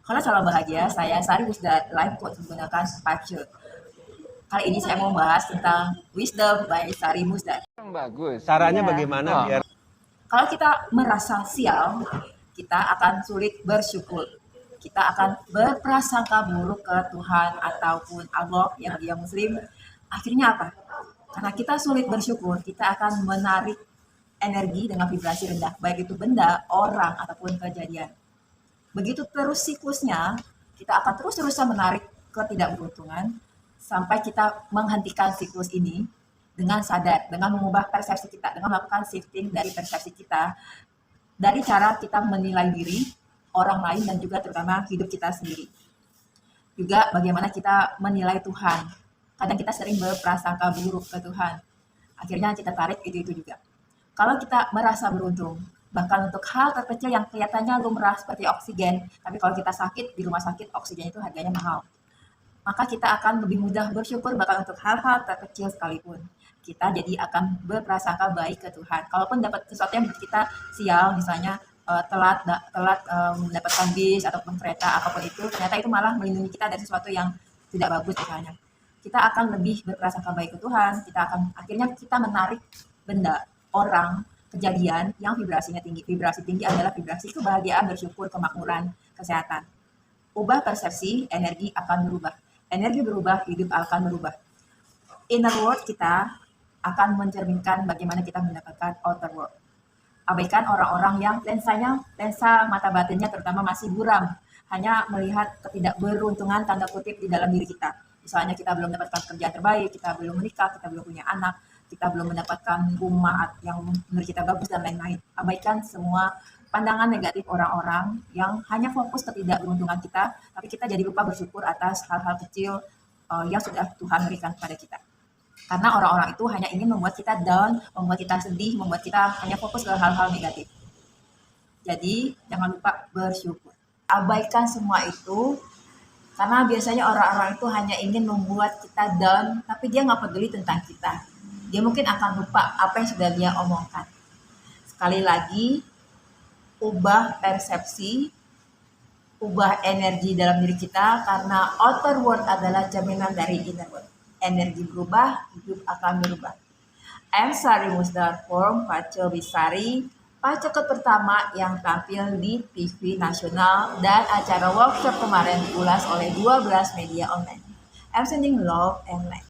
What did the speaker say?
Kalau salam bahagia, saya Sari Wisda Life Coach menggunakan Pace. Kali ini saya mau bahas tentang wisdom by Sari Musda. Bagus. Caranya Ya. bagaimana biar Kalau kita merasa sial, kita akan sulit bersyukur. Kita akan berprasangka buruk ke Tuhan ataupun Allah yang dia Muslim. Akhirnya apa? Karena kita sulit bersyukur, kita akan menarik energi dengan vibrasi rendah, baik itu benda, orang, ataupun kejadian. Begitu terus siklusnya, kita akan terus-terusan menarik ketidakberuntungan sampai kita menghentikan siklus ini dengan sadar, dengan mengubah persepsi kita, dengan melakukan shifting dari persepsi kita, dari cara kita menilai diri, orang lain, dan juga terutama hidup kita sendiri. Juga bagaimana kita menilai Tuhan. Kadang kita sering berprasangka buruk ke Tuhan. Akhirnya kita tarik itu juga. Kalau kita merasa beruntung, bahkan untuk hal terkecil yang kelihatannya lumrah seperti oksigen, tapi kalau kita sakit di rumah sakit, oksigen itu harganya mahal. Maka kita akan lebih mudah bersyukur bahkan untuk hal-hal terkecil sekalipun. Kita jadi akan berprasangka baik ke Tuhan. Kalaupun dapat sesuatu yang kita sial, misalnya telat mendapatkan bis ataupun kereta apapun itu, ternyata itu malah melindungi kita dari sesuatu yang tidak bagus misalnya. Kita akan lebih berprasangka baik ke Tuhan. Akhirnya kita menarik benda, orang, kejadian yang vibrasinya tinggi. Vibrasi tinggi adalah vibrasi kebahagiaan, bersyukur, kemakmuran, kesehatan. Ubah persepsi, energi akan berubah. Energi berubah, hidup akan berubah. Inner world kita akan mencerminkan bagaimana kita mendapatkan outer world. Abaikan orang-orang yang lensa mata batinnya terutama masih buram, hanya melihat ketidakberuntungan tanda kutip di dalam diri kita. Misalnya kita belum mendapatkan kerjaan terbaik, kita belum menikah, kita belum punya anak, kita belum mendapatkan rumah yang menurut kita bagus dan lain-lain. Abaikan semua pandangan negatif orang-orang yang hanya fokus ketidakberuntungan kita, tapi kita jadi lupa bersyukur atas hal-hal kecil yang sudah Tuhan berikan kepada kita. Karena orang-orang itu hanya ingin membuat kita down, membuat kita sedih, membuat kita hanya fokus ke hal-hal negatif. Jadi jangan lupa bersyukur. Abaikan semua itu, karena biasanya orang-orang itu hanya ingin membuat kita down, tapi dia nggak peduli tentang kita. Dia mungkin akan lupa apa yang sudah dia omongkan. Sekali lagi, ubah persepsi, ubah energi dalam diri kita, karena outer world adalah jaminan dari inner world. Energi berubah, hidup akan berubah. I'm Sari Musdar from Pace Bisari, Pace pertama yang tampil di TV nasional dan acara workshop kemarin diulas oleh 12 media online. I'm sending love and light.